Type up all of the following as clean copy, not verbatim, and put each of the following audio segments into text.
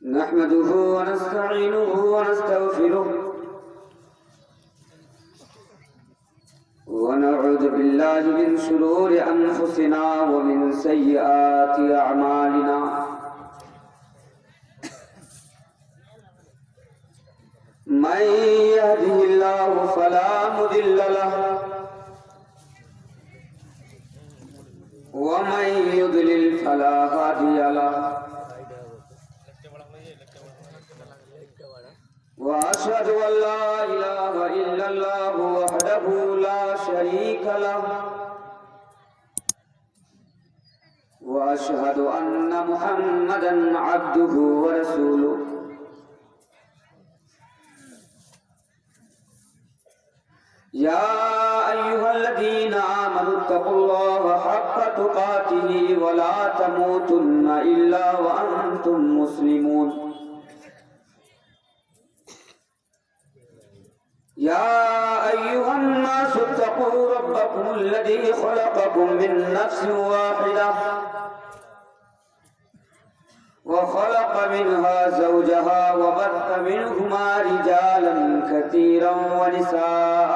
نحمده ونستعينه ونستغفره ونعوذ بالله من شرور أنفسنا ومن سيئات أعمالنا من يهده الله فلا مضل له ومن يضلل فلا هادي له وأشهد أن لا إله إلا الله وحده لا شريك له وأشهد أن محمدا عبده ورسوله يا أيها الذين آمنوا اتقوا الله حق تقاته ولا تموتن إلا وأنتم مسلمون يا أيها الناس اتقوا ربكم الذي خلقكم من نفس واحدة وخلق منها زوجها وبث منهما رجالا كثيرا ونساء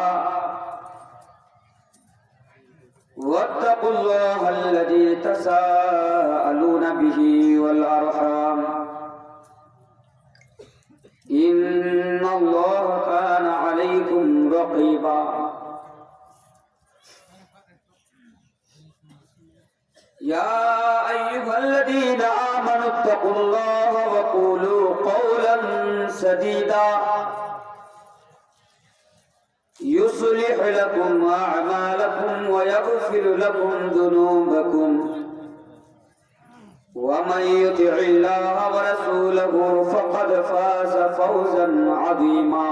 واتقوا الله الذي تساءلون به والأرحام إن الله كان عليكم رقيبا يا أيها الذين آمنوا اتقوا الله وقولوا قولا سديدا يصلح لكم أعمالكم ويغفر لكم ذنوبكم ومن يطع الله ورسوله فقد فاز فوزا عظيما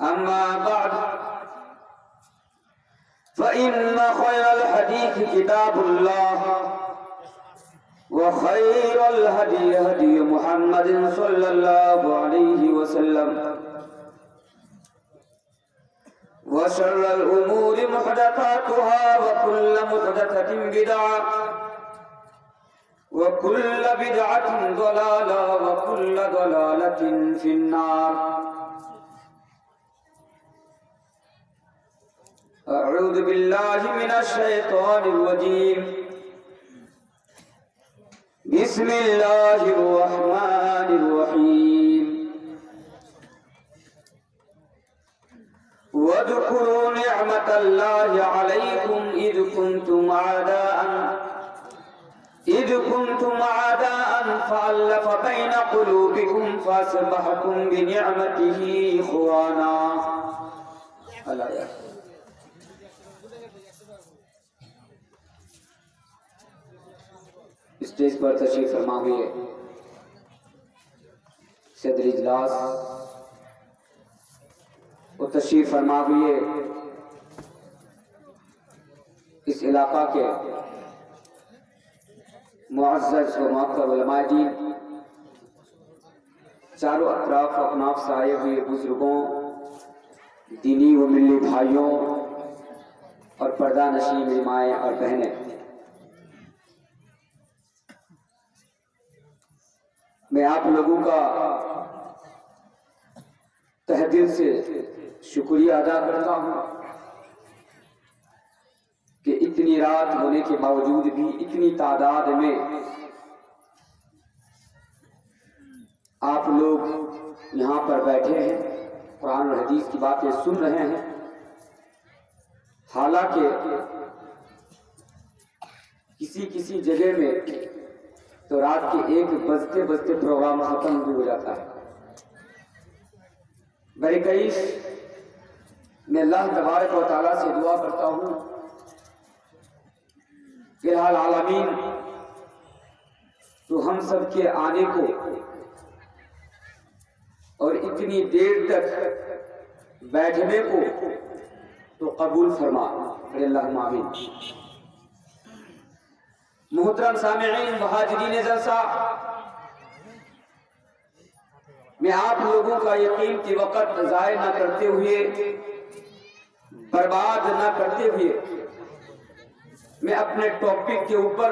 أما بعد فإن خير الحديث كتاب الله وخير الهدي هدي محمد صلى الله عليه وسلم وشر الأمور محدثاتها وكل محدثة بدعة وكل بدعة ضلالة وكل ضلالة في النار أعوذ بالله من الشيطان الرجيم بسم الله الرحمن الرحيم واذكروا نعمة الله عليكم إذ كنتم أعداء فألف بين قلوبكم فأصبحتم بنعمته إخوانا. اسٹیج پر تشریف فرما ہوئے صدر اجلاس اور تشریف فرما ہوئے اس علاقہ کے معزز و معطر علماء دین، چاروں اطراف و اکناف سے آئے ہوئے بزرگوں، دینی و ملی بھائیوں اور پردہ نشین مائیں اور بہنیں، میں آپ لوگوں کا تہ دل سے شکریہ ادا کرتا ہوں کہ اتنی رات ہونے کے باوجود بھی اتنی تعداد میں آپ لوگ یہاں پر بیٹھے ہیں، قرآن اور حدیث کی باتیں سن رہے ہیں. حالانکہ کسی جگہ میں تو رات کے 1 بجتے پروگرام ختم بھی ہو جاتا ہے. بڑے کئیس میں اللہ تبارک و تعالیٰ سے دعا کرتا ہوں کہ الہ العالمین تو ہم سب کے آنے کو اور اتنی دیر تک بیٹھنے کو تو قبول فرما. اللہم آمین. محترم سامعین مہاجرین جلسہ، میں آپ لوگوں کا یہ قیمتی وقت ضائع نہ کرتے ہوئے، برباد نہ کرتے ہوئے، میں اپنے ٹاپک کے اوپر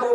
2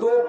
2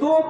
2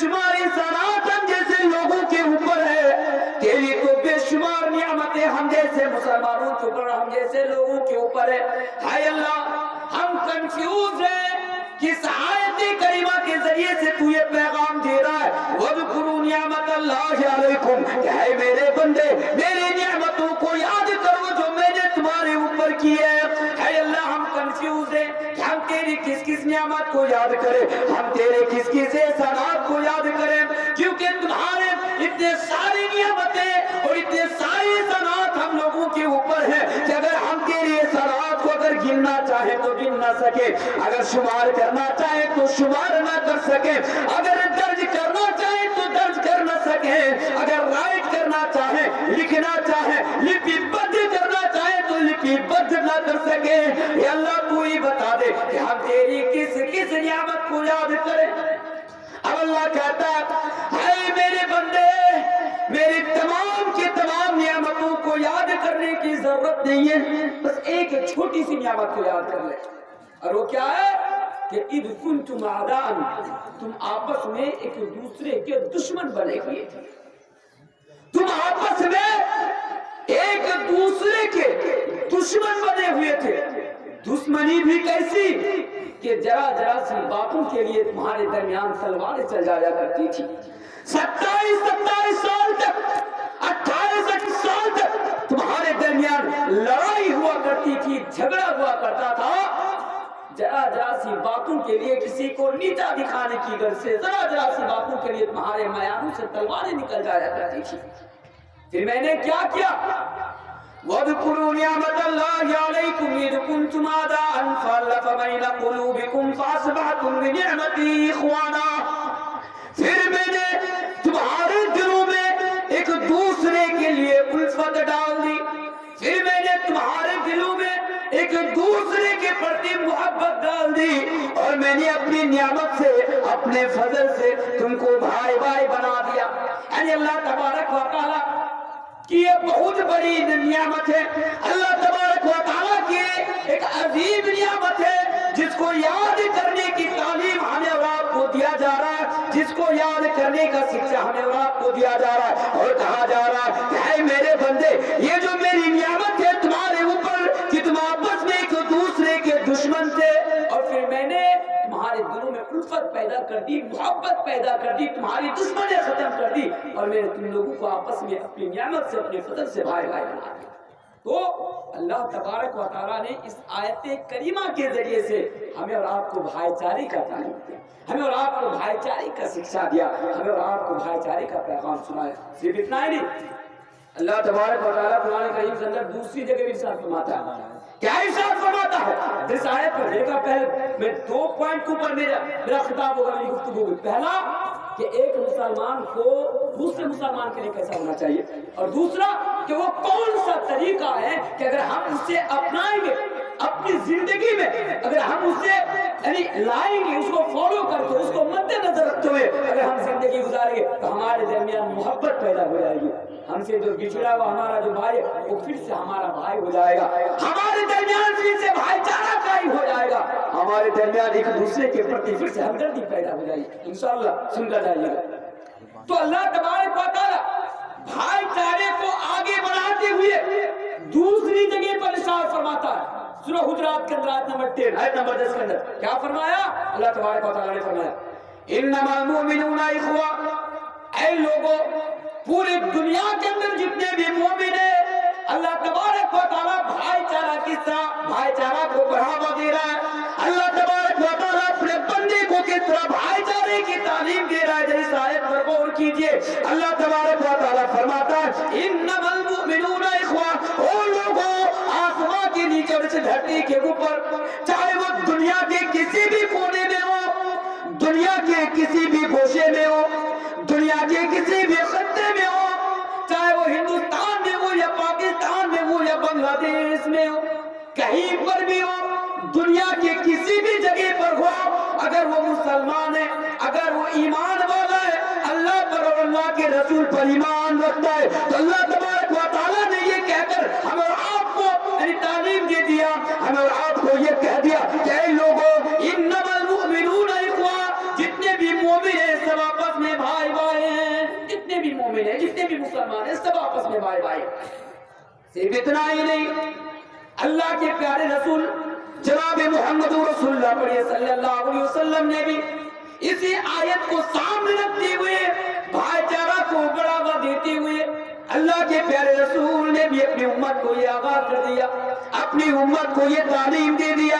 شمار احسانات ہم جیسے لوگوں کے اوپر ہے، تیری تو بے شمار نعمتیں ہم جیسے مسلمانوں کے اوپر، ہم جیسے لوگوں کے اوپر ہے۔ ہائے اللہ، ہم کنفیوز ہیں کس آیت کریمہ کے ذریعے سے تو یہ پیغام دے رہا ہے، وَاذْكُرُوا نِعْمَتَ اللَّهِ عَلَيْكُمْ، کہ اے میرے بندے میری نعمتوں کو یاد کرو جو میں نے تمہارے اوپر کی ہے۔ اے اللہ، ہم کنفیوز ہیں کہ ہم تیری کس کس نعمت کو یاد کریں، ہم تیرے کس کس احسانات کو یاد کریں، کیونکہ تمہارے اتنے ساری نعمتیں اور اتنے سارے احسانات ہم لوگوں کے اوپر ہیں کہ اگر ہم تیری احسانات کو اگر گننا چاہیں تو گن نہ سکے، اگر شمار کرنا چاہیں تو شمار نہ کر سکیں، اگر درج کرنا چاہیں تو درج کر نہ سکیں، اگر رائٹ کرنا چاہیں، لکھنا چاہیں، لپی بدھ کرنا چاہیں تو لپی بدھ نہ کر سکیں۔ یا اللہ تو ہی بتا دے کہ ہم تیری کس کس نعمت کو یاد کریں۔ اب اللہ کہتا ہے اے میرے بندے، میری تمام کی تمام نعمتوں کو یاد کرنے کی ضرورت نہیں ہے، بس ایک چھوٹی سی نعمت کو یاد کر لے، اور وہ کیا ہے کہ اذ کنتم اعداء، تم آپس میں ایک دوسرے کے دشمن بنے ہوئے تھے، تم آپس میں ایک دوسرے کے دشمن بنے ہوئے تھے۔ دشمنی بھی کیسی کہ ذرا ذرا سی باتوں کے لیے تمہارے درمیان تلواریں چل جایا کرتی تھی۔ 27 سال تک، 28 سال تک تمہارے درمیان لڑائی ہوا کرتی تھی، جھگڑا ہوا کرتا تھا، ذرا ذرا سی باتوں کے لیے کسی کو نیچا دکھانے کی غرض سے، ذرا ذرا سی باتوں کے لیے تمہارے میانوں سے تلواریں نکل جایا کرتی تھی۔ پھر میں نے کیا کیا؟ وَاذْكُرُوا نِعْمَتَ اللَّهِ عَلَيْكُمْ إِذْ كُنْتُمْ أَعْدَاءً فَأَلَّفَ بَيْنَ قُلُوبِكُمْ فَأَصْبَحْتُمْ بِنِعْمَتِهِ إِخْوَانًا، پھر میں نے تمہارے دلوں میں ایک دوسرے کے لیے الفت ڈال دی، پھر میں نے تمہارے دلوں میں ایک دوسرے کے پرتی محبت ڈال دی، اور میں نے اپنی نعمت سے، اپنے فضل سے تم کو بھائی بھائی بنا دیا۔ یعنی اللہ تبارک و تعالیٰ کی یہ بہت بڑی نعمت ہے، اللہ تبارک و تعالیٰ کی ایک عظیم نعمت ہے جس کو یاد کرنے کی تعلیم ہمیں اور آپ کو دیا جا رہا ہے، جس کو یاد کرنے کا شکشا ہمیں اور آپ کو دیا جا رہا ہے، اور کہا جا رہا ہے کہ اے میرے بندے یہ جو میری نعمت ہے تمہارے اوپر کہ تم آپس میں ایک دوسرے کے دشمن تھے، اور پھر میں نے تمہارے دلوں میں الفت پیدا کر دی، محبت پیدا کر دی، تمہاری دشمنی ختم کر دی، اور میں نے تم لوگوں کو آپس میں اپنی نعمت سے، اپنے فضل سے بھائی بھائی بنا دیا۔ تو اللہ تبارک و تعالیٰ نے اس آیت کریمہ کے ذریعے سے ہمیں اور آپ کو بھائی چارے کا تعلیم دیا، ہمیں اور آپ کو بھائی چارے کا شکشا دیا، ہمیں اور آپ کو بھائی چارے کا پیغام سنایا۔ صرف اتنا ہی نہیں، اللہ تبارک و تعالیٰ قرآن کریم کے اندر دوسری جگہ بھی ارشاد فرماتا ہے۔ کیا ارشاد فرماتا ہے؟ اس آیت پر دیکھا، پہلے میں 2 پوائنٹ کے اوپر میرا خطاب ہوگا، میری گفتگو ہوگی۔ پہلا کہ ایک مسلمان کو دوسرے مسلمان کے لیے کیسا ہونا چاہیے، اور دوسرا کہ وہ کون سا طریقہ ہے کہ اگر ہم اسے اپنائیں گے اپنی زندگی میں، اگر ہم اسے یعنی لائیں گے، اس کو فالو کر کے، اس کو مد نظر رکھتے ہوئے اگر ہم زندگی گزاریں گے تو ہمارے درمیان محبت پیدا ہو جائے گی، ہم سے جو بچھڑا ہوا ہمارا جو بھائی ہے وہ پھر سے ہمارا بھائی ہو جائے گا، ہمارے درمیان پھر سے بھائی چارہ قائم ہو جائے گا، ہمارے درمیان ایک دوسرے کے پرتی پھر سے ہمدردی پیدا ہو جائے گی، انشاءاللہ سنتا جائیے گا۔ تو اللہ تبارک و تعالیٰ بھائی چارے کو آگے بڑھاتے ہوئے دوسری جگہ پر ارشاد فرماتا ہے، سورہ حجرات کے اندر آیت نمبر 13 آیت نمبر 10 کے اندر کیا فرمایا؟ اللہ تبارک و تعالیٰ نے فرمایا انما المؤمنون اخوہ، اے لوگوں پوری دنیا کے اندر جتنے بھی مومن ہیں، اللہ تبارک و تعالیٰ بھائی چارہ کس طرح بھائی چارہ کو بڑھاوا دے رہا ہے، اللہ تبارک و تعالیٰ اپنے بندے کو کس طرح بھائی چارے کی تعلیم دے رہا ہے۔ جیسے آیت پر غور کیجئے، اللہ تبارک و تعالیٰ فرماتا ہے انما المؤمنون اخوہ، او لوگوں آسمان کے نیچے اور اس دھرتی کے اوپر، چاہے وہ دنیا کے کسی بھی کونے میں ہو، دنیا کے کسی بھی گوشے میں ہو، دنیا کے کسی بھی خطے میں ہو، چاہے وہ ہندوستان میں ہو یا پاکستان میں ہو یا بنگلہ دیش میں ہو، کہیں پر بھی ہو، دنیا کے کسی بھی جگہ پر ہو، اگر وہ مسلمان ہے، اگر وہ ایمان والا ہے، اللہ پر اور اللہ کے رسول پر ایمان رکھتا ہے، تو اللہ تبارک و تعالیٰ نے یہ کہہ کر ہمیں اور آپ کو تعلیم دے دیا، ہمیں اور آپ کو یہ کہہ دیا کہ اے لوگوں انما المؤمنون اخوہ، جتنے بھی مومن ہیں سب آپس میں بھائی بھائی ہیں، جتنے بھی مومن ہیں، جتنے بھی مسلمان ہیں، سب آپس میں بھائی بھائی ہیں۔ صرف اتنا ہی نہیں، اللہ کے پیارے رسول جناب محمد رسول اللہ پڑھیے صلی اللہ علیہ وسلم نے بھی اسی آیت کو سامنے رکھتے ہوئے بھائی چارہ کو بڑھاوا دیتے ہوئے اللہ کے پیارے رسول نے بھی اپنی امت کو یہ آغاز کر دیا، اپنی امت کو یہ تعلیم دے دیا،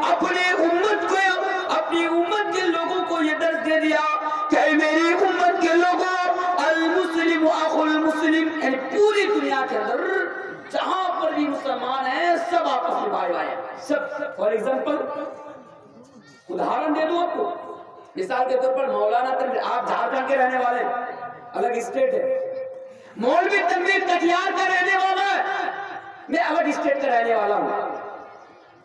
اپنی امت کے لوگوں کو یہ درس دے دیا کہ میری امت کے لوگوں، المسلم اخو المسلم، یعنی پوری دنیا کے اندر جہاں پر بھی مسلمان ہیں سب آپس میں بھائی بھائی ہیں، سب۔ فار ایگزامپل ادھارن دے دوں آپ کو، مثال کے طور پر مولانا تنویر، آپ جھارکھنڈ کے رہنے والے ہیں، الگ اسٹیٹ ہے، مولوی تنویر کٹیہار کا رہنے والا ہے، میں الگ اسٹیٹ کا رہنے والا ہوں،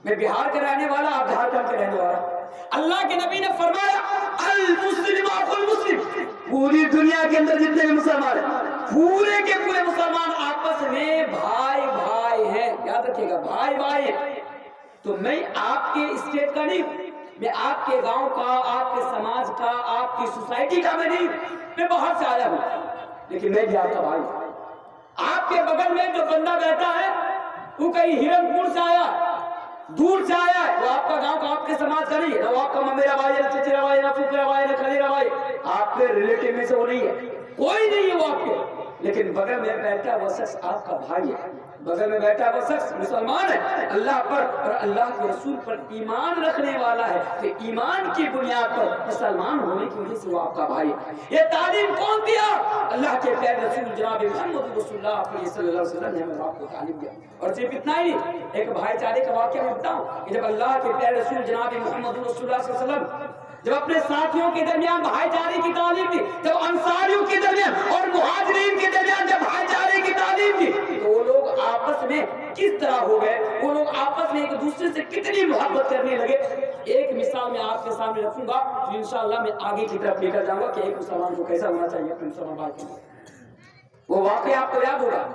میں بہار کا رہنے والا، آپ جھارکھنڈ کے رہنے والا۔ اللہ کے نبی نے فرمایا المسلم اخو المسلم، پوری دنیا کے اندر جتنے بھی مسلمان ہیں پورے کے پورے مسلمان آپس میں بھائی بھائی ہیں، یاد رکھیے گا بھائی بھائی ہیں۔ تو میں آپ کے اسٹیٹ کا نہیں، میں آپ کے گاؤں کا، آپ کے سماج کا، آپ کی سوسائٹی کا میں نہیں، میں باہر سے آیا ہوں، لیکن میں بھی آپ کا بھائی ہوں۔ آپ کے بغل میں جو بندہ بیٹھا ہے وہ کہیں ہرن پور سے آیا، دور سے آیا ہے، وہ آپ کا گاؤں کا، آپ کے سماج کا نہیں ہے، نہ آپ کا میرا بھائی ہے، نہ چچیرا بھائی ہے، نہ پھپھیرا بھائی ہے، نہ خلیرا بھائی، آپ کے ریلیٹیو میں سے وہ نہیں ہے، کوئی نہیں ہے وہ آپ کے، لیکن بغل میں بیٹھا وہ شخص آپ کا بھائی ہے، بغل میں بیٹھا وہ شخص مسلمان ہے، اللہ پر اور اللہ کے رسول پر ایمان رکھنے والا ہے، تو ایمان کی بنیاد پر مسلمان ہونے کی وجہ سے وہ آپ کا بھائی ہے۔ یہ تعلیم کون دیا؟ اللہ کے پیارے رسول جناب محمد رسول اللہ صلی اللہ علیہ وسلم نے ہمیں آپ کو تعلیم دیا۔ اور صرف اتنا ہی نہیں، ایک بھائی چارے کا واقعہ میں بتاؤں کہ جب اللہ کے پیارے رسول جناب محمد رسول اللہ صلی اللہ علیہ وسلم جب اپنے ساتھیوں کے درمیان بھائی چارے کی تعلیم دی، جب انصاریوں کے درمیان اور مہاجرین کے درمیان جب بھائی چارے کی تعلیم دی، تو وہ لوگ آپس میں کس طرح ہو گئے، وہ لوگ آپس میں ایک دوسرے سے کتنی محبت کرنے لگے۔ ایک مثال میں آپ کے سامنے رکھوں گا، تو انشاءاللہ میں آگے کی طرف لے کر جاؤں گا کہ ایک مسلمان کو کیسا ہونا چاہیے اپنے مسلمان بھائی کے لیے۔ وہ واقعہ آپ کو یاد ہوگا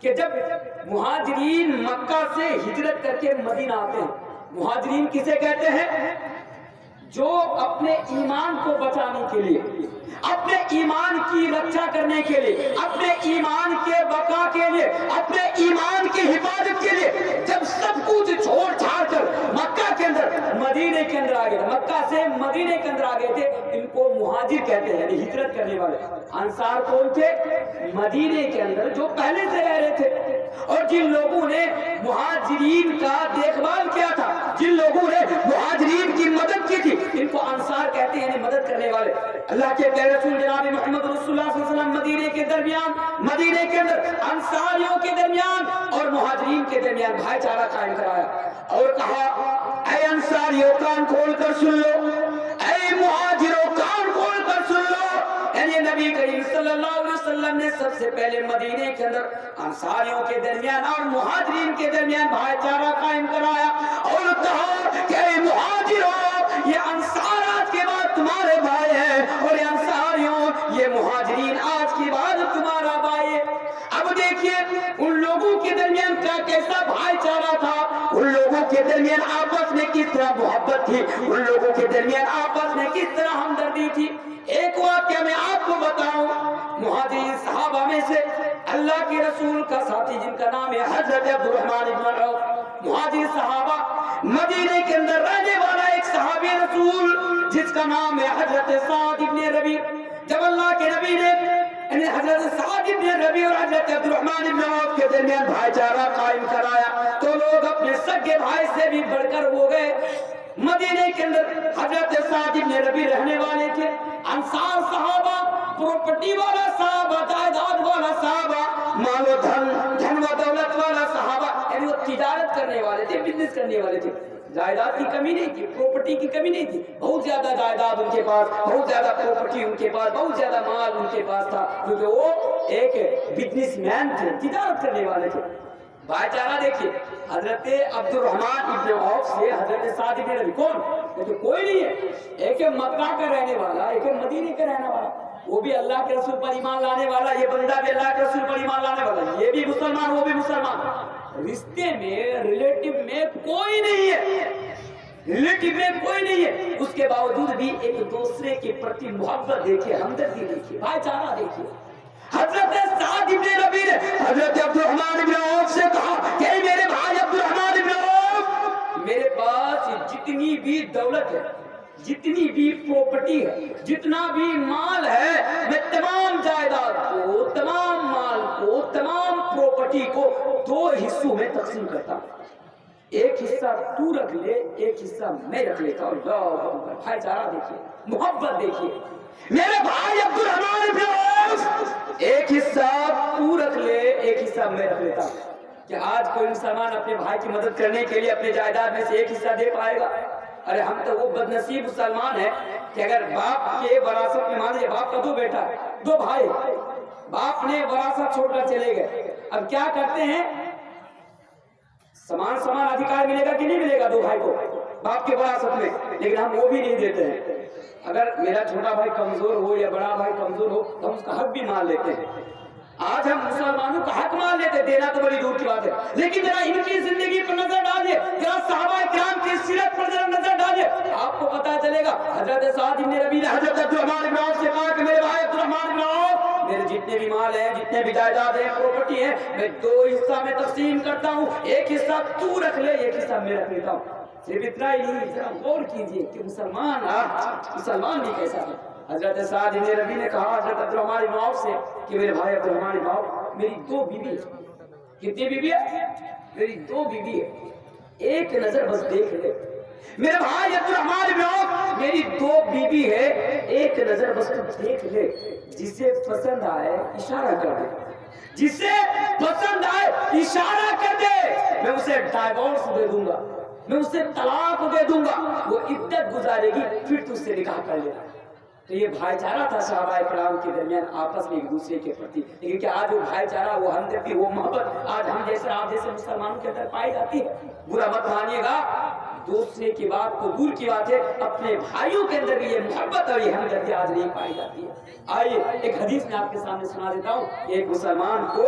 کہ جب مہاجرین مکہ سے ہجرت کر کے مدینہ آتے ہیں، مہاجرین کسے کہتے ہیں؟ جو اپنے ایمان کو بچانے کے لیے، اپنے ایمان کی رکھا کرنے کے لیے، اپنے ایمان کے بقا کے لیے، اپنے ایمان کی حفاظت کے لیے جب سب کچھ چھوڑ چھاڑ کر مکہ کے اندر مدینے کے اندر آ گئے، مکہ سے مدینے کے اندر آ گئے تھے، ان کو مہاجر کہتے ہیں، یعنی ہجرت کرنے والے۔ انصار کون تھے؟ مدینے کے اندر جو پہلے سے رہ رہے تھے اور جن لوگوں نے مہاجرین کا دیکھ بھال کیا تھا، جن لوگوں نے مہاجرین کی مدد کی تھی، ان کو انصار کہتے ہیں، یعنی مدد کرنے والے۔ اللہ کے پیارے رسول جناب محمد رسول اللہ صلی اللہ علیہ وسلم مدینے کے درمیان، مدینے کے اندر انصاریوں کے درمیان اور مہاجرین کے درمیان بھائی چارہ قائم کرایا اور کہا اے انصاریوں کان کھول کر سن لو، اے مہاجروں کان کھول کر سن لو۔ یعنی نبی کریم صلی اللہ علیہ وسلم نے سب سے پہلے مدینے کے اندر انصاریوں کے درمیان اور مہاجرین کے درمیان بھائی چارہ قائم کرایا اور کہا کہ اے مہاجروں، یہ انصار آج کے بعد تمہارے بھائی ہیں، اور یہ انصاریوں، یہ مہاجرین آج کے بعد تمہارا بھائی ہے۔ اب دیکھیے ان لوگوں کے درمیان کیسا بھائی چارہ تھا، ان لوگوں کے درمیان آپس میں کس طرح محبت تھی، ان لوگوں کے درمیان آپس میں کس طرح ہمدردی تھی۔ ایک واقعہ میں آپ کو بتاؤں، مہاجرین صحابہ میں سے اللہ کے رسول کا ساتھی جن کا نام ہے حضرت عبد الرحمن بن عوف، مہاجر صحابہ مدینے کے اندر رہنے والا ایک صحابی رسول جس کا نام ہے حضرت سعد بن ربیع۔ جب اللہ کے نبی نے یعنی حضرت سعد بن ربیع اور حضرت عبد الرحمن بن عوف کے درمیان بھائی چارہ قائم کرایا تو لوگ اپنے سگے بھائی سے بھی بڑھ کر ہو گئے۔ مدینے کے اندر حضرت سعد بن ربیع رہنے والے تھے، انصار صحابہ، پراپرٹی والا صحابہ، جائیداد والا صحابہ، مال و دھن و دولت والا صحابہ، یعنی وہ تجارت کرنے والے تھے، بزنس کرنے والے تھے، جائیداد کی کمی نہیں تھی، پراپرٹی کی کمی نہیں تھی، بہت زیادہ جائیداد ان کے پاس، بہت زیادہ پراپرٹی ان کے پاس، بہت زیادہ مال ان کے پاس تھا، کیونکہ وہ ایک بزنس مین تھے، تجارت کرنے والے تھے۔ بھائی چارہ دیکھیے، حضرت عبد الرحمن ابن عوف سے حضرت سعد بن ربیع، کون؟ وہ تو کوئی نہیں ہے، ایک مکہ کا رہنے والا، ایک مدینے کا رہنے والا، وہ بھی اللہ کے رسول پر ایمان لانے والا، یہ بندہ بھی اللہ کے رسول پر ایمان لانے والا، یہ بھی مسلمان وہ بھی مسلمان، رشتے میں ریلیٹو میں کوئی نہیں ہے، لیکن میں کوئی نہیں ہے، اس کے باوجود بھی ایک دوسرے کے پرتی محبت دیکھیے، ہمدردی دیکھیے، بھائی چارہ دیکھیے۔ حضرت سعد بن ربیع نے حضرت عبد الرحمن بن عوف سے کہا کہ میرے بھائی عبد الرحمن بن عوف، میرے پاس جتنی بھی دولت ہے، جتنی بھی پراپرٹی ہے، جتنا بھی مال ہے، میں تمام جائیداد کو، تمام مال کو، تمام پراپرٹی کو 2 حصوں میں تقسیم کرتا ہوں، ایک حصہ تو رکھ لے، ایک حصہ میں رکھ لیتا ہوں۔ اللہ اکبر، بھائی چارہ دیکھیے، محبت دیکھیے۔ میرے بھائی عبد الرحمن بن عوف، ایک حصہ تو رکھ لے، ایک حصہ میں رکھ لیتا ہوں۔ کہ آج کوئی مسلمان اپنے بھائی کی مدد کرنے کے لیے اپنے جائیداد میں سے ایک حصہ دے پائے گا؟ ارے ہم تو وہ بدنصیب مسلمان ہیں کہ اگر باپ کے وراثت میں، مان لیجیے باپ کا 2 بیٹا ہے، 2 بھائی، باپ نے وراثت چھوڑ کر چلے گئے، اب کیا کرتے ہیں؟ سمان ادھیکار ملے گا کہ نہیں ملے گا 2 بھائی کو باپ کے وراثت میں؟ لیکن ہم وہ بھی نہیں دیتے ہیں۔ اگر میرا چھوٹا بھائی کمزور ہو یا بڑا بھائی کمزور ہو تو ہم اس کا حق بھی مان لیتے ہیں۔ آج ہم مسلمانوں کا حق مان لیتے، دینا تو بڑی دور کی بات ہے، لیکن ذرا ان کی زندگی پر نظر ڈالیے، ذرا صحابہ کرام کی سیرت پر ذرا نظر ڈالیے، آپ کو پتہ چلے گا۔ حضرت سعد بن ربیع نے حضرت عبد الرحمن بن عوف سے کہا کہ میرے بھائی عبد الرحمن بن عوف، میرے جتنے بھی مال ہیں، جتنے بھی جائیداد ہیں، پراپرٹی ہے، میں 2 حصہ میں تقسیم کرتا ہوں، ایک حصہ تو رکھ لے، ایک حصہ میں رکھ لیتا ہوں۔ صرف اتنا ہی نہیں، ذرا غور کیجئے کہ مسلمان بھی کیسا ہے۔ حضرت سعد بن ربیع نے کہا حضرت عبد الرحمن بن عوف سے کہ میرے بھائی عبد الرحمن بن عوف، میری 2 بیوی ہے۔ کتنی بیوی ہے؟ میری 2 بیوی ہے، ایک نظر بس دیکھ لے۔ میرے بھائی عبد الرحمن بن عوف، میری 2 بیوی ہے، ایک نظر بس تو دیکھ لے، جسے پسند آئے اشارہ کر دے، جسے پسند آئے اشارہ کر دے، میں اسے ڈائیورس دے دوں گا، میں اسے طلاق دے دوں گا، وہ عدت گزارے گی، پھر تجھ سے نکاح کر لینا۔ تو یہ بھائی چارہ تھا صحابہ کرام کے درمیان آپس میں ایک دوسرے کے پرتی، لیکن کہ آج وہ بھائی چارہ، وہ ہمدردی، وہ محبت آج ہم جیسے آپ جیسے مسلمانوں کے اندر پائی جاتی ہے؟ برا مت مانیے گا، دوسرے کی بات تو دور کی بات ہے، اپنے بھائیوں کے اندر بھی یہ محبت اور یہ ہمدردی آج نہیں پائی جاتی ہے۔ آئیے ایک حدیث میں آپ کے سامنے سنا دیتا ہوں، ایک مسلمان کو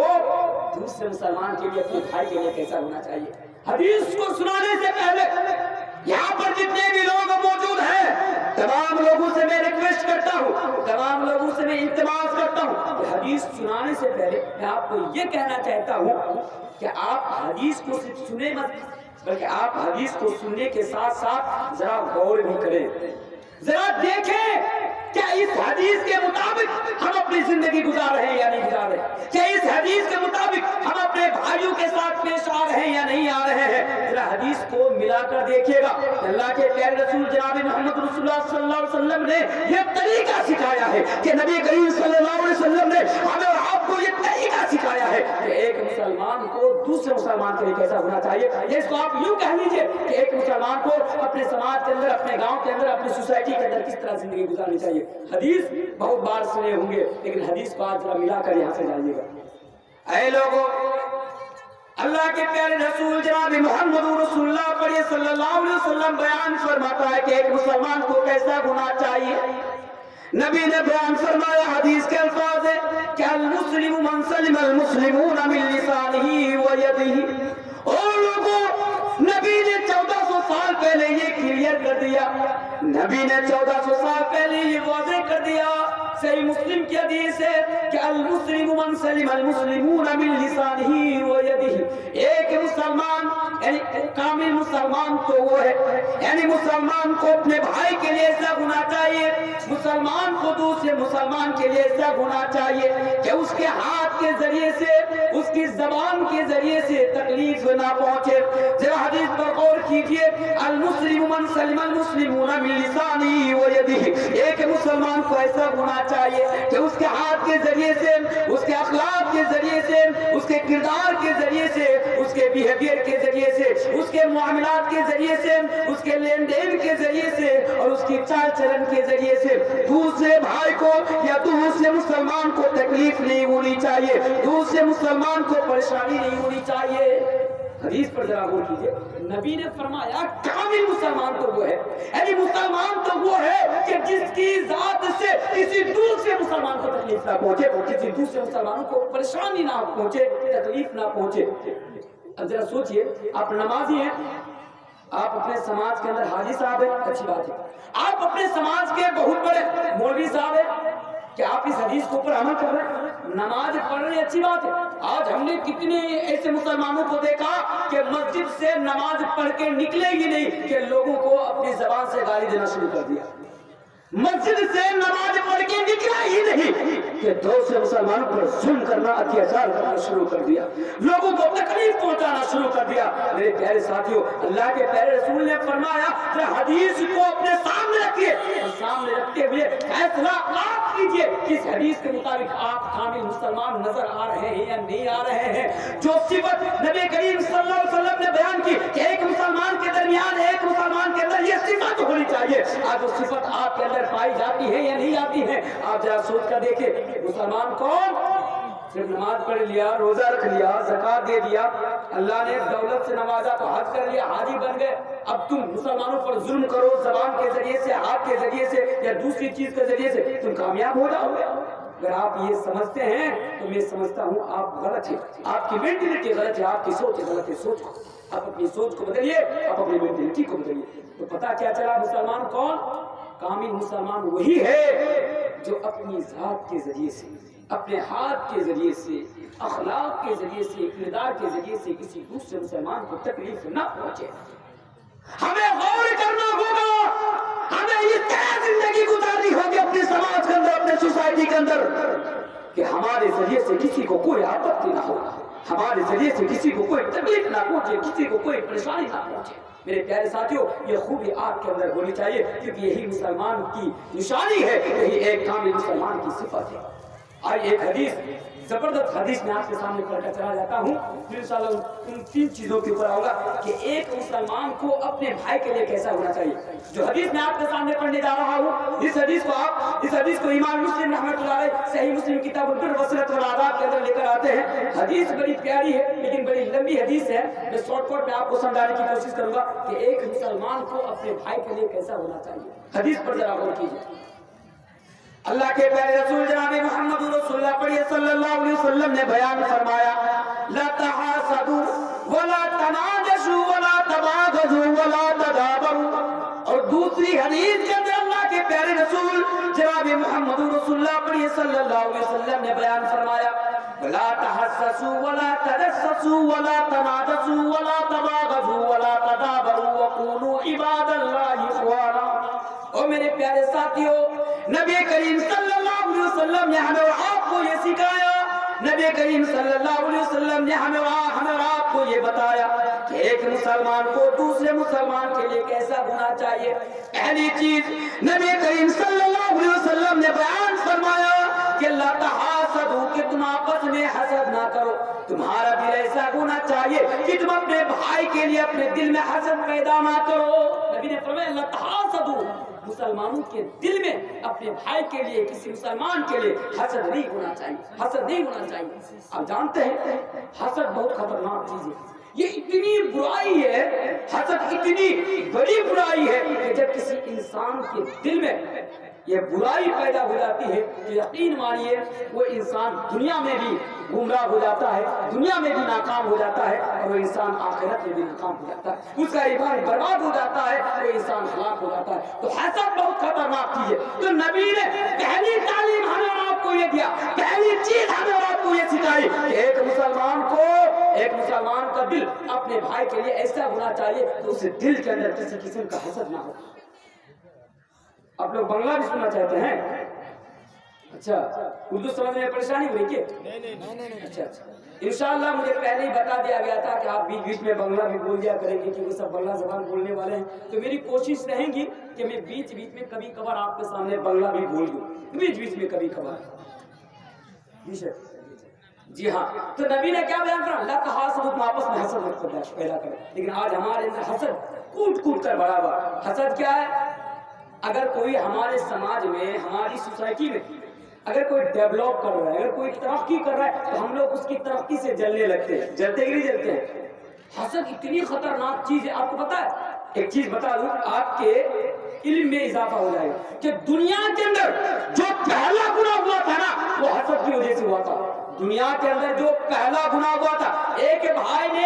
دوسرے مسلمان کے لیے، اپنے بھائی کے لیے کیسا ہونا چاہیے۔ حدیث کو سنانے سے پہلے یہاں پر جتنے بھی لوگ موجود ہیں، تمام لوگوں سے میں ریکویسٹ کرتا ہوں، تمام لوگوں سے میں التماس کرتا ہوں کہ حدیث سنانے سے پہلے میں آپ کو یہ کہنا چاہتا ہوں کہ آپ حدیث کو صرف سنیں مت، بلکہ آپ حدیث کو سننے کے ساتھ ساتھ ذرا غور بھی کریں، ذرا دیکھیں کیا اس حدیث کے مطابق ہم اپنی زندگی گزار رہے ہیں یا نہیں گزار رہے، کیا اس حدیث کے مطابق ہم اپنے بھائیوں کے ساتھ پیش آ رہے ہیں یا نہیں آ رہے ہیں۔ ذرا حدیث کو ملا کر دیکھیے گا، اللہ کے پیارے رسول جناب محمد رسول اللہ صلی اللہ علیہ وسلم نے یہ طریقہ سکھایا ہے کہ نبی کریم صلی اللہ علیہ وسلم نے ہمیں اور آپ کو یہ طریقہ سکھایا ہے کہ ایک مسلمان کو دوسرے مسلمان کے لیے کیسا ہونا چاہیے۔ یہ اس کو آپ یوں کہہ لیجئے کہ ایک مسلمان کو اپنے سماج کے اندر، اپنے گاؤں کے اندر، اپنی سوسائٹی کے اندر کس طرح زندگی گزارنی چاہیے۔ حدیث بہت بار سنے ہوں گے، لیکن حدیث کو آج ذرا ملا کر یہاں سے جائیے گا۔ اے لوگوں، اللہ کے پیارے رسول جناب محمد رسول اللہ پڑھیے صلی اللہ علیہ وسلم بیان فرماتا ہے کہ ایک مسلمان کو کیسا ہونا چاہیے۔ نبی نے بیان فرمایا، حدیث کے الفاظ ہے کہ المسلم من سلم المسلمون من لسانه ويده۔ اور لوگوں، نبی نے 1400 سال پہلے یہ کلیئر کر دیا، نبی نے 1400 سال پہلے یہ واضح کر دیا، صحیح مسلم کی حدیث ہے کہ المسلم من سلم المسلمون من لسانه ويده۔ ایک مسلمان یعنی کامل مسلمان تو وہ ہے، یعنی مسلمان کو اپنے بھائی کے لیے ایسا ہونا چاہیے، مسلمان کو دوسرے مسلمان کے لیے ایسا ہونا چاہیے کہ اس کے ہاتھ کے ذریعے سے، اس کی زبان کے ذریعے سے تکلیف نہ پہنچے۔ ذرا حدیث پر غور کیجئے، المسلم من سلم المسلمون من لسانه ويده۔ ایک مسلمان کو ایسا ہونا چاہیے کہ اس کے ہاتھ کے ذریعے سے، اس کے اخلاق کے ذریعے سے، اس کے کردار کے ذریعے سے، اس کے بیہیویئر کے ذریعے سے، اس کے معاملات کے ذریعے سے، اس کے لین دین کے ذریعے سے اور اس کی چال چلن کے ذریعے سے دوسرے بھائی کو یا دوسرے مسلمان کو تکلیف نہیں ہونی چاہیے، دوسرے مسلمان کو پریشانی نہیں ہونی چاہیے۔ حدیث پر ذرا غور کیجئے، نبی نے فرمایا کامل مسلمان تو وہ ہے، یعنی مسلمان تو وہ ہے کہ جس کی ذات سے کسی دوسرے مسلمان کو تکلیف نہ پہنچے، کسی دوسرے مسلمانوں کو پریشانی نہ پہنچے، تکلیف نہ پہنچے۔ اب ذرا سوچئے، آپ نمازی ہیں، آپ اپنے سماج کے اندر حاجی صاحب ہیں، اچھی بات ہے. آپ اپنے سماج کے بہت بڑے مولوی صاحب ہیں کہ آپ اس حدیث کے اوپر عمل کر رہے ہیں، نماز پڑھ رہے ہیں، اچھی بات ہے. آج ہم نے کتنے ایسے مسلمانوں کو دیکھا کہ مسجد سے نماز پڑھ کے نکلے ہی نہیں کہ لوگوں کو اپنی زبان سے گالی دینا شروع کر دیا. مسجد سے نماز پڑھ کے نکلا ہی نہیں کہ دوسرے مسلمانوں پر ظلم کرنا، اتیاچار کرنا شروع کر دیا، لوگوں کو تکلیف پہنچانا شروع کر دیا. میرے پیارے ساتھیوں، اللہ کے پیارے رسول نے فرمایا کہ حدیث کو اپنے سامنے رکھیے اور سامنے رکھتے ہوئے فیصلہ آپ کیجئے کہ اس حدیث کے مطابق آپ کامل مسلمان نظر آ رہے ہیں یا نہیں آ رہے ہیں. جو صفت نبی کریم صلی اللہ علیہ وسلم نے بیان کی کہ ایک مسلمان کے درمیان، ایک مسلمان کے اندر یہ صفت ہونی چاہیے، آج وہ صفت آپ کے اندر پائی جاتی ہے یا نہیں آتی ہے؟ آپ ذرا سوچ کر دیکھیں. مسلمان کون؟ صرف نماز پڑھ لیا، روزہ رکھ لیا، زکات دے دیا، اللہ نے دولت سے نوازا تو حج کر لیا، حاجی بن گئے. اب تم مسلمانوں پر ظلم کرو زبان کے ذریعے سے، ہاتھ کے ذریعے سے یا دوسری چیز کے ذریعے سے، تم کامیاب ہو جاؤ گے. اگر آپ یہ سمجھتے ہیں تو میں سمجھتا ہوں آپ غلط ہیں، آپ کی مینٹلٹی غلط ہے، آپ کی سوچ غلط ہے. سوچ کو، آپ اپنی سوچ کو بدلیے، آپ اپنی مینٹلٹی کو بدلیے. تو پتہ کیا چلا مسلمان کون؟ کامل مسلمان وہی ہے جو اپنی ذات کے ذریعے سے، اپنے ہاتھ کے ذریعے سے، اخلاق کے ذریعے سے، کردار کے ذریعے سے کسی دوسرے مسلمان کو تکلیف نہ پہنچے. ہمیں غور کرنا ہوگا، ہمیں یہ طے زندگی گزارنی ہوگی اپنے سماج کے اندر، اپنے سوسائٹی کے اندر، کہ ہمارے ذریعے سے کسی کو کوئی آپتی نہ ہو، ہمارے ذریعے سے کسی کو کوئی تکلیف نہ پہنچے، کسی کو کوئی پریشانی نہ پہنچے. میرے پیارے ساتھیوں، یہ خوبی آپ کے اندر ہونی چاہیے کیونکہ یہی مسلمان کی نشانی ہے، یہی ایک کامل مسلمان کی صفت ہے. آئیے ایک حدیث، زبردست حدیث میں آپ کے سامنے پڑھ کر چلا جاتا ہوں. پھر انشاءاللہ ان تین چیزوں کے اوپر آؤں گا کہ ایک مسلمان کو اپنے بھائی کے لیے کیسا ہونا چاہیے. جو حدیث میں آپ کے سامنے پڑھنے جا رہا ہوں، اس حدیث کو امام مسلم رحمۃ اللہ علیہ صحیح مسلم کتاب البر والصلۃ والآداب کے اندر لے کر آتے ہیں. حدیث بڑی پیاری ہے لیکن بڑی لمبی حدیث ہے. میں شارٹ کٹ میں آپ کو سمجھانے کی کوشش کروں گا کہ ایک مسلمان کو اپنے بھائی کے لیے کیسا ہونا چاہیے. حدیث پر ذرا غور کیجیے. اللہ کے پیارے رسول جناب محمد رسول اللہ پڑھیے صلی اللہ علیہ وسلم نے بیان فرمایا، لا تحاسدوا ولا تناجشوا ولا تباغضوا ولا تدابروا. اور دوسری حدیث کے اندر اللہ کے پیارے رسول جناب محمد رسول اللہ پڑھیے صلی اللہ علیہ وسلم نے بیان فرمایا، لا تحسسوا ولا تجسسوا ولا تناجشوا ولا تباغضوا ولا تدابروا وقولوا عباد اللہ اخوانا. اور میرے پیارے ساتھیوں، نبی کریم صلی اللہ علیہ وسلم نے ہمیں اور آپ کو یہ سکھایا، نبی کریم صلی اللہ علیہ وسلم نے ہمیں اور آپ کو یہ بتایا کہ ایک مسلمان کو دوسرے مسلمان کے لیے کیسا ہونا چاہیے. پہلی چیز نبی کریم صلی اللہ علیہ وسلم نے بیان فرمایا کہ لا تحاسدوا، کہ تم آپس میں حسد نہ کرو. تمہارا دل ایسا ہونا چاہیے کہ تم اپنے بھائی کے لیے اپنے دل میں حسد پیدا نہ کرو. نبی نے فرمایا لا تحاسدوا، مسلمانوں کے دل میں اپنے بھائی کے لیے، کسی مسلمان کے لیے حسد نہیں ہونا چاہیے، حسد نہیں ہونا چاہیے. آپ جانتے ہیں حسد بہت خطرناک چیز ہے. یہ اتنی برائی ہے، حسد اتنی بڑی برائی ہے کہ جب کسی انسان کے دل میں یہ برائی پیدا ہو جاتی ہے تو یقین مانیے وہ انسان دنیا میں بھی گمراہ ہو جاتا ہے، دنیا میں بھی ناکام ہو جاتا ہے، اور وہ انسان آخرت میں بھی ناکام ہو جاتا ہے. اس کا ایمان برباد ہو جاتا ہے، وہ انسان ہلاک ہو جاتا ہے. تو حسد بہت خطرناک چیز ہے. تو نبی نے پہلی تعلیم ہمیں اور آپ کو یہ دیا، پہلی چیز ہمیں اور آپ کو یہ سکھائی کہ ایک مسلمان کا دل اپنے بھائی کے لیے ایسا ہونا چاہیے کہ اسے دل کے اندر کسی قسم کا حسد نہ ہو. آپ لوگ بنگلہ بھی سننا چاہتے ہیں؟ اچھا، اردو سمجھنے میں پریشانی ہوئی کیا؟ اچھا انشاءاللہ مجھے پہلے ہی بتا دیا گیا تھا کہ آپ بیچ میں بنگلہ بھی بول دیا کریں گے کیونکہ سب بنگلہ زبان بولنے والے ہیں. تو میری کوشش رہے گی کہ میں بیچ میں کبھی کبھار آپ کے سامنے بنگلہ بھی بول دوں، بیچ میں کبھی کبھار. جی ہاں، تو نبی نے کیا بیان کرا؟ لا تحاسدوا، تم آپس میں حسد پیدا کرو. لیکن آج ہمارے اندر حسد کوٹ کر بڑا ہوا. حسد کیا ہے؟ اگر کوئی ہمارے سماج میں، ہماری سوسائٹی میں اگر کوئی ڈیولپ کر رہا ہے، اگر کوئی ترقی کر رہا ہے تو ہم لوگ اس کی ترقی سے جلنے لگتے ہیں. جلتے ہی نہیں جلتے ہیں. حسد اتنی خطرناک چیز ہے. آپ کو پتا ہے، ایک چیز بتا دوں، آپ کے علم میں اضافہ ہو جائے گا کہ دنیا کے اندر جو پہلا گناہ ہوا تھا نا وہ حسد کی وجہ سے ہوا تھا. دنیا کے اندر جو پہلا گناہ ہوا تھا، ایک بھائی نے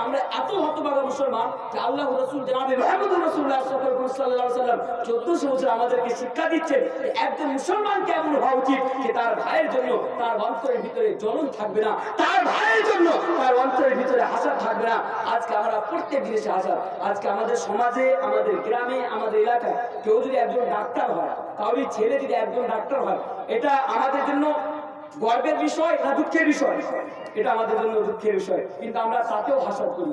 আমরা এত হতভাগা মুসলমান যে আল্লাহর রাসূল জনাবে মুহাম্মদুর রাসূলুল্লাহ সাল্লাল্লাহু আলাইহি ওয়াসাল্লাম 1400 বছর আমাদেরকে শিক্ষা দিচ্ছেন একজন মুসলমানকে এমন হওয়া উচিত যে তার ভাইয়ের জন্য তার অন্তরের ভিতরে জ্বলন থাকবে না, তার ভাইয়ের জন্য তার অন্তরের ভিতরে হাসদ থাকবে না। আজকে আমরা প্রত্যেক জিনিসে হাসদ। আজকে আমাদের সমাজে, আমাদের গ্রামে, আমাদের এলাকায় কেউ যদি একজন ডাক্তার হয়, কাউরি ছেলে যদি একজন ডাক্তার হয়, এটা আমাদের জন্য গর্বের বিষয় না দুঃখের বিষয়? এটা আমাদের জন্য দুঃখের বিষয়, কিন্তু আমরা তাতেও হাসদ করি।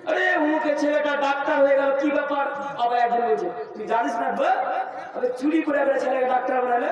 আরে অমুকের ছেলেটা ডাক্তার হয়ে গেল, কি ব্যাপার? আবার একজন বলছে তুই জানিস না আরে চুরি করে একটা ছেলেকে ডাক্তার বানালে?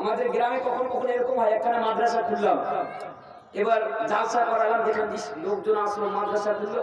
আমাদের গ্রামে কখনো কখনো এরকম হয় একখানা মাদ্রাসা খুললাম, এবার জালসা করালাম, দেখলাম লোকজন আসলো, মাদ্রাসা খুললো।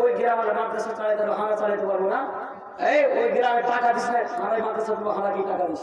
ওই গ্রামে মাদ্রাসা চালাতে পারবো, হানা চালাতে পারবো না? এই ওই গ্রামে টাকা দিস না, হানায় মাদ্রাসা খুলবো, হানা কি টাকা দিস?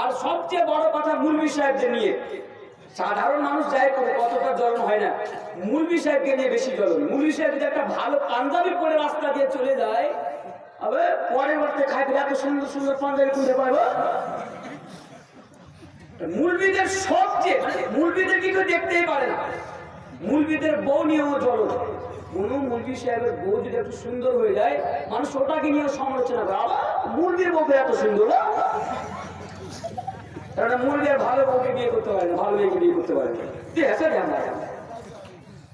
আর সবচেয়ে বড় কথা মৌলভী সাহেবদের নিয়ে সাধারণ মানুষ যাই করে কতটা জ্বলন হয় না, মৌলভী সাহেবকে নিয়ে বেশি জ্বলন। মৌলভী সাহেব যদি একটা ভালো পাঞ্জাবি পরে রাস্তা দিয়ে চলে যায়, আবে পরের বাড়িতে খাই পেলে এত সুন্দর সুন্দর পাঞ্জাবি খুঁজে পাইবো। মৌলভীদের সবচেয়ে মৌলভীদের কি কেউ দেখতেই পারে না, মৌলভীদের বউ নিয়েও জ্বলন। কোন মৌলভী সাহেবের বউ যদি একটু সুন্দর হয়ে যায়, মানুষ ওটাকে নিয়েও সমালোচনা করে, আবার মৌলভীর বউ এত সুন্দর। মৌলভী ভালো বউকে বিয়ে করতে পারে না, ভালো মেয়েকে বিয়ে করতে পারে না।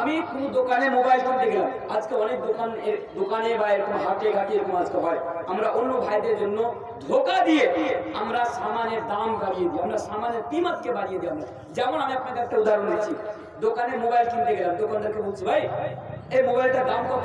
আমি কোন দোকানে মোবাইল কিনতে গেলাম, আজকে অনেক দোকানে বা এরকম হাটে ঘাটে এরকম আজকে হয়, আমরা অন্য ভাইদের জন্য ধোকা দিয়ে আমরা সামানের দাম বাড়িয়ে দিই, আমরা সামানের কিমতকে বাড়িয়ে দিই। আমরা যেমন আমি আপনাকে একটা উদাহরণ দিচ্ছি, দোকানে মোবাইল কিনতে গেলাম, দোকানদারকে বলছি ভাই এই মোবাইলটার দাম কত,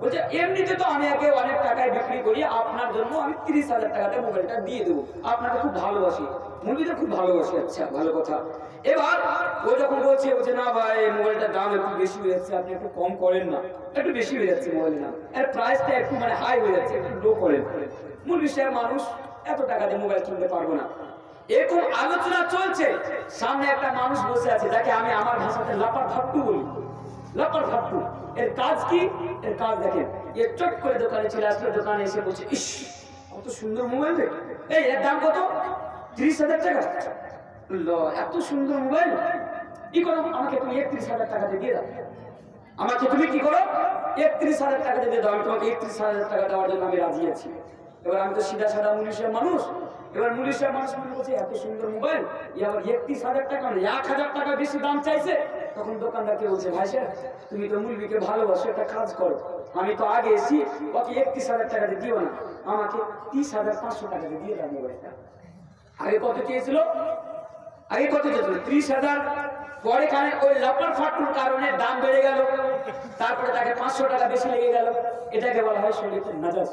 বলছে এমনিতে তো আমি আগে অনেক টাকায় বিক্রি করি, আপনার জন্য আমি 30,000 টাকাতে মোবাইলটা দিয়ে দেবো, আপনাকে খুব ভালোবাসি, মৌলভীদের খুব ভালোবাসি। আচ্ছা ভালো কথা। এবার ও যখন বলছে না ভাই মোবাইলটার দাম একটু বেশি হয়ে যাচ্ছে, আপনি একটু কম করেন না, একটু বেশি হয়ে যাচ্ছে মোবাইলের দাম, এর প্রাইসটা একটু মানে হাই হয়ে যাচ্ছে, একটু লো করেন। মৌলভী সাহেব মানুষ, এত টাকা দিয়ে মোবাইল কিনতে পারবো না। এরকম আলোচনা চলছে, সামনে একটা মানুষ বসে আছে যাকে আমি আমার ভাষাতে লাপার ভাট্টু বলি। লাপার ভাট্টু এর কাজ কি? এর কাজ দেখেন, এ চট করে দোকানে চলে আসলো, দোকানে এসে বলছে ইস কত সুন্দর মোবাইল রে, এই এর দাম কত? 30,000 টাকা। এত সুন্দর মোবাইল, কি করো আমাকে তুমি 31,000 টাকাতে দিয়ে দাও, আমাকে তুমি কি করো 31,000 টাকাতে দিয়ে দাও, আমি তোমাকে 31,000 টাকা দেওয়ার জন্য আমি রাজি আছি। এবার আমি তো সিধা সাদা মুলিশের মানুষ, এবার মুলিশের মানুষ মনে বলছে এত সুন্দর মোবাইল, আবার 31,000 টাকা না 1,000 টাকা বেশি দাম চাইছে। তখন দোকানদারকে বলছে ভাই সাহেব তুমি তো মুলবিকে ভালোবাসো, একটা কাজ করো, আমি তো আগে এসি, ওকে 31,000 টাকাতে দিও না, আমাকে 30,500 টাকাতে দিয়ে দাও মোবাইলটা। আগে কত চেয়েছিল? আগে কত চেয়েছিল? 30,000। পরে কানে ওই লাপার ফাটুর কারণে দাম বেড়ে গেল, তারপরে তাকে 500 টাকা বেশি লেগে গেল। এটাকে বলা হয় শরীয়তের নাজাস।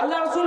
আল্লাহ রাসূল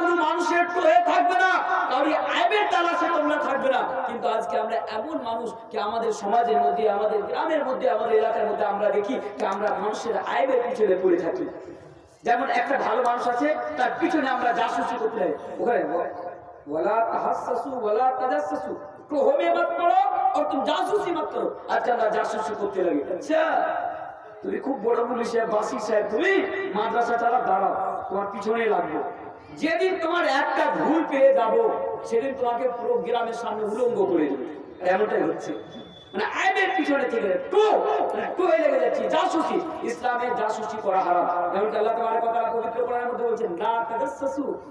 কোনো মানুষের টোহে থাকবে না, কারণ আয়বের তালাশে তোমরা থাকবে না। কিন্তু আজকে আমরা এমন মানুষ কি আমাদের সমাজের মধ্যে, আমাদের গ্রামের মধ্যে, আমাদের এলাকার মধ্যে আমরা দেখি যে আমরা মানুষের আয়বের পিছনে পড়ে থাকি। যেমন একটা ভালো মানুষ আছে, তার পিছনে আমরা জাসুসি করতে হয়। ওখানে ওয়ালা তাহাসসু ওয়ালা তাজাসসু, টোহমে মত করো আর তুমি জাসুসি মত করো। আজকে আমরা জাসুসি করতে লাগি। আচ্ছা তুমি খুব বড় পুলিশ সাহেব, বাসি সাহেব, তুমি মাদ্রাসা চালা, দাঁড়াও, তোমার পিছনে লাগবো। যেদিন তোমার একটা ভুল পেয়ে যাবো সেদিন তোমাকে পুরো গ্রামের সামনে উলঙ্গ করে দেবে। এমনটাই হচ্ছে, মানে আইবের পিছনে থেকে টোয়ে লেগে যাচ্ছে। জাসুসি, ইসলামে জাসুসি করা হারাম। যেমন আল্লাহ তাআলা কথা পবিত্র কোরআনের মধ্যে বলছেন লা তাজাসসু,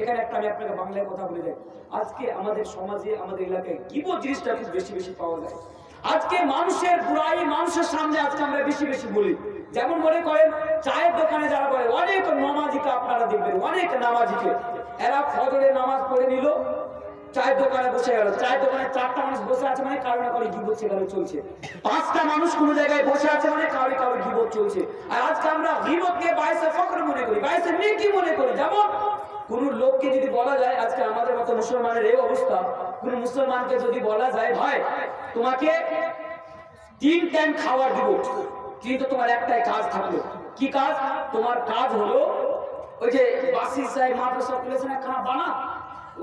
এখানে একটা আমি আপনাকে বাংলায় কথা বলে দেই, আজকে আমাদের সমাজে, আমাদের এলাকায় গীবত জিনিসটা খুব বেশি বেশি পাওয়া যায়। আজকে মানুষের বুরাই মানুষের সামনে আজকে আমরা বেশি বেশি বলি। যেমন মনে করেন চায়ের দোকানে যারা বলে, অনেক নামাজিকে আপনারা দেখবেন, অনেক নামাজিকে, এরা ফজরের নামাজ পড়ে নিল, চায়ের দোকানে বসে গেল। চায়ের দোকানে 4টা মানুষ বসে আছে মানে কারো না কারো গীবত সেখানে চলছে। 5টা মানুষ কোনো জায়গায় বসে আছে মানে কারো কারো গীবত চলছে। আর আজকে আমরা গীবতকে বাইসে ফখর মনে করি, বাইসে নেকি মনে করি। যেমন কোন লোককে যদি বলা যায়, আজকে আমাদের মতো মুসলমানের এই অবস্থা, কোন মুসলমানকে যদি বলা যায় ভাই তোমাকে 3 টাইম খাবার দিব, কিন্তু তোমার একটাই কাজ থাকলো, কি কাজ? তোমার কাজ হলো ওই যে বাসি সাহেব মাদ্রাসা খুলেছে না, খানা বানা,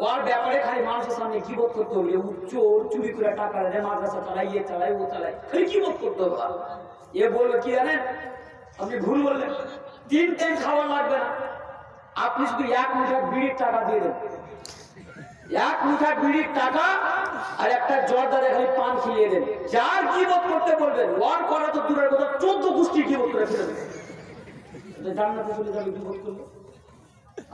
ওর ব্যাপারে খালি মানুষের সামনে গীবত করতে হবে। চোর চুরি করে টাকা দেয়, মাদ্রাসা চালাই, এ চালাই, ও চালাই, খালি গীবত করতে হবে। এ বললো কি জানেন, আপনি ভুল বললেন, 3 টাইম খাবার লাগবে না, আপনি শুধু 1 মুঠা বিড়ির টাকা দিয়ে দেন। 1 মুঠা বিড়ির টাকা আর একটা জর্দারে খালি পান খিলিয়ে দেন। যার গীবত করতে বলবেন, ওর করা তো দূরের কথা, 14 গোষ্ঠী গীবত করে ফেলে দেবে। জান্নাতে চলে যাবে গীবত করলে।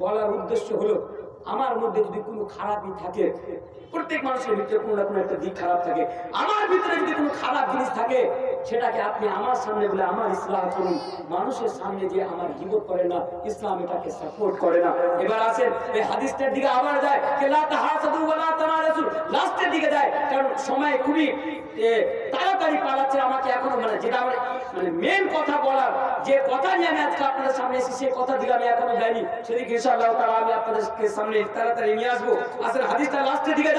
বলার উদ্দেশ্য হলো আমার মধ্যে যদি কোনো খারাপই থাকে, প্রত্যেক মানুষের ভিতরে কোনো না কোনো একটা দিক খারাপ থাকে, আমার ভিতরে যদি কোনো খারাপ জিনিস থাকে সেটাকে আপনি আমার সামনে বলে আমার ইসলাম করুন। মানুষের সামনে যে আমার গীবত করে না, ইসলাম এটাকে সাপোর্ট করে না। এবার আসেন এই হাদিসটার দিকে আবার যায়, কে লা তাহাসাদু ওয়া লা তানারাসু, লাস্টের দিকে যায়, কারণ সময় খুবই তাড়াতাড়ি পালাচ্ছে। আমাকে এখনো মানে যেটা আমার মানে মেন কথা বলার, যে কথা নিয়ে আমি আজকে আপনাদের সামনে এসেছি সেই কথা দিকে আমি এখনো যাইনি, সেদিকে ইনশাআল্লাহ তাআলা আমি আপনাদের সামনে তাড়াতাড়ি নিয়ে আসবো। আসেন হাদিসটা লাস্টের দিকে যায়।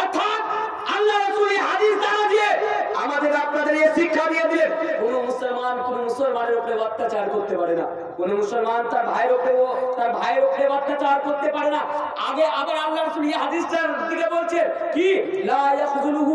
অর্থাৎ আল্লাহ রাসূল এই হাদিস দ্বারা দিয়ে আমাদের আপনাদের এই শিক্ষা দিয়ে দিলেন, কোন মুসলমান কোন মুসলমানের উপরে অত্যাচার করতে পারে না, কোন মুসলমান তার ভাইয়ের উপরে অত্যাচার করতে পারে না। আগে আবার আল্লাহ রাসূল এই হাদিসটার দিকে বলছে কি লা ইয়াখযুলুহু,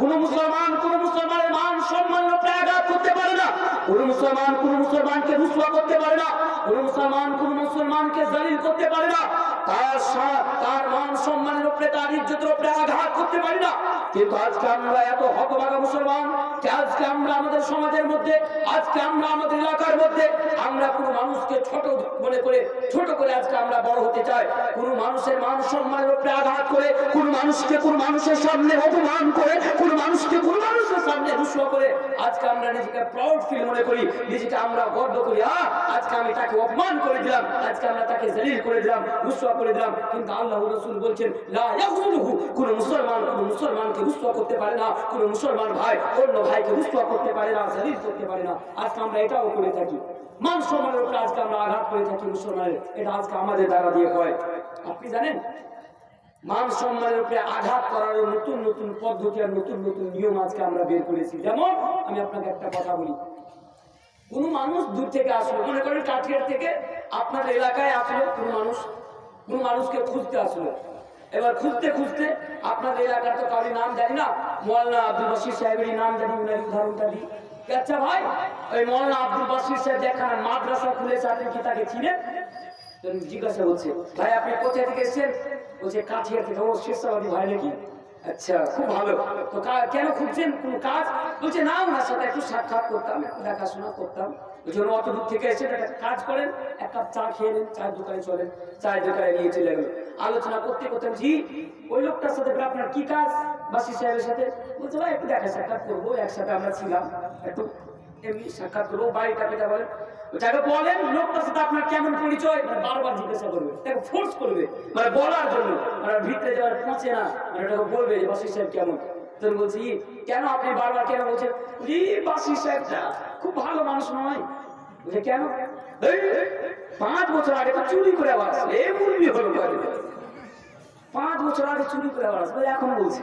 কোন মুসলমানের মান সম্মানের উপরে আঘাত করতে পারে না, কোন মুসলমানকে রুসওয়া করতে পারে না, কোন মুসলমানকে জালিল করতে পারে না, তার মান সম্মানের উপরে, তার ইজ্জতের উপরে আঘাত করতে পারে না। কিন্তু আজকে আমরা এত হতভাগা মুসলমান যে আজকে আমরা আমাদের সমাজের মধ্যে, আজকে আমরা আমাদের এলাকার মধ্যে আমরা কোনো মানুষকে ছোট মনে করে, ছোট করে আজকে আমরা বড় হতে চাই। কোনো মানুষের মান সম্মানের উপরে আঘাত করে, কোনো মানুষকে কোনো মানুষের সামনে অপমান করে, কোনো মানুষকে কোনো মানুষের সামনে রুসওয়া করে আজকে আমরা নিজেকে প্রাউড ফিল মনে করি, নিজেকে আমরা গর্ব করি। আজকে আমি তাকে অপমান করে দিলাম, আজকে আমরা তাকে জলিল করে দিলাম, রুসওয়া করে দিলাম। কিন্তু আল্লাহ রাসূল বলছেন লা ইয়াহুলুহু, কোন মুসলমান কোন মুসলমানকে রুসওয়া করতে পারে না, কোন মুসলমান ভাই অন্য ভাইকে রুসওয়া করতে পারে না, জলিল করতে পারে না। আজকে আমরা এটাও করে থাকি, মান সম্মানের উপরে আজকে আমরা আঘাত করে থাকি মুসলমানের, এটা আজকে আমাদের দ্বারা দিয়ে হয়। আপনি জানেন মান সম্মানের উপরে আঘাত করার নতুন নতুন পদ্ধতি আর নতুন নতুন নিয়ম আজকে আমরা বের করেছি। যেমন আমি আপনাকে একটা কথা বলি, কোন মানুষ দূর থেকে আসলো, মনে করেন কাঠিয়ার থেকে আপনার এলাকায় আসলো কোন মানুষকে খুঁজতে আসলো। এবার খুঁজতে খুঁজতে আপনাদের এলাকার তো কারোর নাম জানি না, মৌলানা আব্দুল বাসির সাহেবের নাম জানি, উনার উদাহরণটা দিই। আচ্ছা ভাই, ওই মৌলানা আব্দুল বাসির সাহেব যেখানে মাদ্রাসা খুলেছে আপনি কি তাকে চিনেন? জিজ্ঞাসা করছে ভাই আপনি কোথা থেকে এসেছেন? বলছে কাঠিয়া থেকে। ও শেষাবাদী ভাই নাকি? আচ্ছা খুব ভালো। তো কেন খুঁজছেন, কোন কাজ? বলছে না, ওনার সাথে একটু সাক্ষাৎ করতাম, একটু দেখাশোনা করতাম। বলছে অত দূর থেকে এসে একটা কাজ করেন, এক কাপ চা খেয়ে নেন, চায়ের দোকানে চলেন। চায়ের দোকানে নিয়ে চলে গেল। আলোচনা করতে করতেন জি ওই লোকটার সাথে আপনার কি কাজ বাসি সাহেবের সাথে? বলছে ভাই একটু দেখা সাক্ষাৎ করবো, একসাথে আমরা ছিলাম, একটু এমনি সাক্ষাৎ করবো। বাড়িটা পেটা বলেন, যাকে বলেন লোকটার সাথে আপনার কেমন পরিচয়, মানে বারবার জিজ্ঞাসা করবে, তাকে ফোর্স করবে, মানে বলার জন্য, মানে ভিতরে যাওয়ার পৌঁছে না, মানে ওটাকে বলবে যে বাসি সাহেব কেমন। তখন বলছি কেন আপনি বারবার কেন বলছেন? বাসি সাহেবটা খুব ভালো মানুষ নয়। বলছে কেন? 5 বছর আগে তো চুরি করে আবার আসলে এই মুরগি হলো, 5 বছর আগে চুরি করে আবার আসলে এখন বলছে।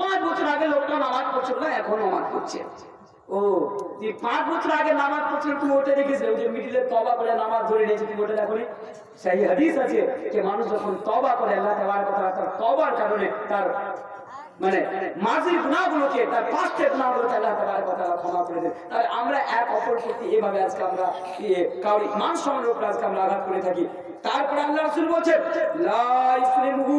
5 বছর আগে লোকটা নামাজ পড়ছিল না, এখন নামাজ পড়ছে। ও তুই 5 বছর আগে নামাজ পড়ছিল, তুমি ওটা দেখেছিলে, ওই যে মিডিলে তওবা করে নামাজ ধরে নিয়েছে, তুমি ওটা দেখোনি? সেই হাদিস আছে যে মানুষ যখন তওবা করে আল্লাহ তাবারক ওয়া তাআলা তার তওবার কারণে তার মানে মাজির গুনাহগুলোকে, তার পাস্টের গুনাহগুলোকে আল্লাহ তাবারক ওয়া তাআলা ক্ষমা করে দেন। তাহলে আমরা এক অপরের প্রতি এভাবে আজকে আমরা কাউরি মান সম্মানের উপর আজকে আমরা আঘাত করে থাকি। তারপরে আল্লাহ রাসূল বলেন লা ইসলিমহু,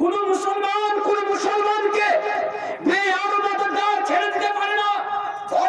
কোন মুসলমানকে বেয়ার মদদগার ছেড়ে দিতে পারে না। ফর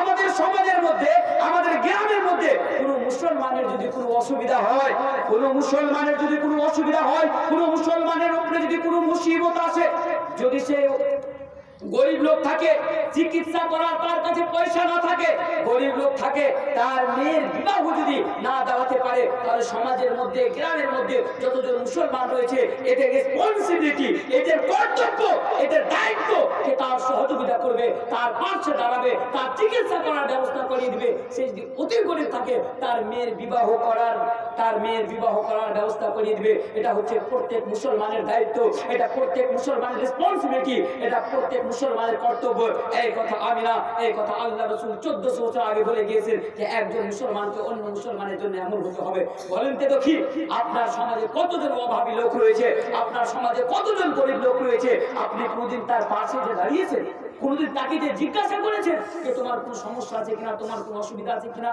আমাদের সমাজের মধ্যে, আমাদের গ্রামের মধ্যে কোন মুসলমানের যদি কোনো অসুবিধা হয়, কোন মুসলমানের যদি কোনো অসুবিধা হয়, কোন মুসলমানের উপরে যদি কোনো মুসিবত আসে, যদি সে গরিব লোক থাকে, চিকিৎসা করার তার কাছে পয়সা না থাকে, গরিব লোক থাকে, তার মেয়ের বিবাহ যদি না দেওয়াতে পারে, তাহলে সমাজের মধ্যে, গ্রামের মধ্যে যতজন মুসলমান রয়েছে এদের রেসপন্সিবিলিটি, এদের কর্তব্য, এদের দায়িত্ব যে তার সহযোগিতা করবে, তার পাশে দাঁড়াবে, তার চিকিৎসা করার ব্যবস্থা করে দিবে। সে যদি অতি গরিব থাকে তার মেয়ের বিবাহ করার ব্যবস্থা করে দিবে। এটা হচ্ছে প্রত্যেক মুসলমানের দায়িত্ব, এটা প্রত্যেক মুসলমানের রেসপন্সিবিলিটি, এটা প্রত্যেক মুসলমানের কর্তব্য। এই কথা আমি না, এই কথা আল্লাহ রাসূল 1400 বছর আগে বলে গিয়েছেন যে একজন মুসলমানকে অন্য মুসলমানের জন্য এমন হতে হবে। বলেন তো দেখি আপনার সমাজে কতজন অভাবী লোক রয়েছে, আপনার সমাজে কতজন গরিব লোক রয়েছে, আপনি কোনদিন তার পাশে যে দাঁড়িয়েছেন, কোনদিন তাকে যে জিজ্ঞাসা করেছেন যে তোমার কোনো সমস্যা আছে কিনা, তোমার কোনো অসুবিধা আছে কিনা?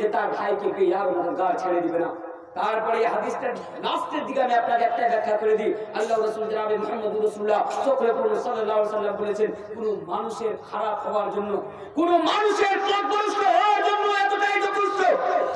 যে তার ভাইকে বেয়ার মদদগার ছেড়ে দিবে না। তারপরে এই হাদিসটার লাস্টের দিকে আমি আপনাকে একটা ব্যাখ্যা করে দিই। আল্লাহ রাসূল জনাবে মুহাম্মদুর রাসূলুল্লাহ সাল্লাল্লাহু আলাইহি ওয়াসাল্লাম বলেছেন, কোন মানুষের খারাপ হওয়ার জন্য, কোন মানুষের পথভ্রষ্ট হওয়ার জন্য এতটাই যথেষ্ট,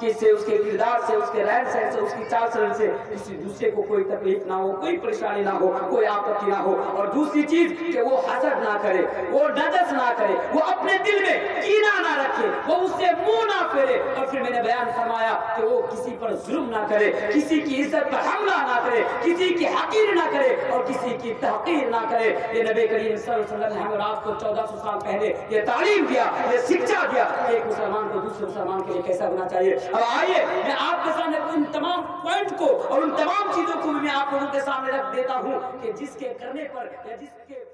کہ اس سے اس کے کردار سے اس کے رہن سہن سے اس کی چال چلن سے کسی دوسرے کو کوئی تکلیف نہ ہو کوئی پریشانی نہ ہو کوئی آپتی نہ ہو اور دوسری چیز کہ وہ حسد نہ کرے وہ نجس نہ کرے وہ اپنے دل میں کینہ نہ رکھے وہ اس سے منہ نہ پھیرے اور پھر میں نے بیان فرمایا کہ وہ کسی پر ظلم نہ کرے کسی کی عزت پر حملہ نہ کرے کسی کی حقیر نہ کرے اور کسی کی تحقیر نہ کرے یہ نبی کریم صلی اللہ علیہ وسلم نے ہمیں آپ کو 1400 سال پہلے یہ تعلیم دیا یہ شکشا دیا کہ ایک مسلمان کو دوسرے مسلمان کے لیے کیسا ہونا چاہیے اب آئیے میں آپ کے سامنے ان تمام پوائنٹ کو اور ان تمام چیزوں کو میں آپ لوگوں کے سامنے رکھ دیتا ہوں کہ جس کے کرنے پر یا جس کے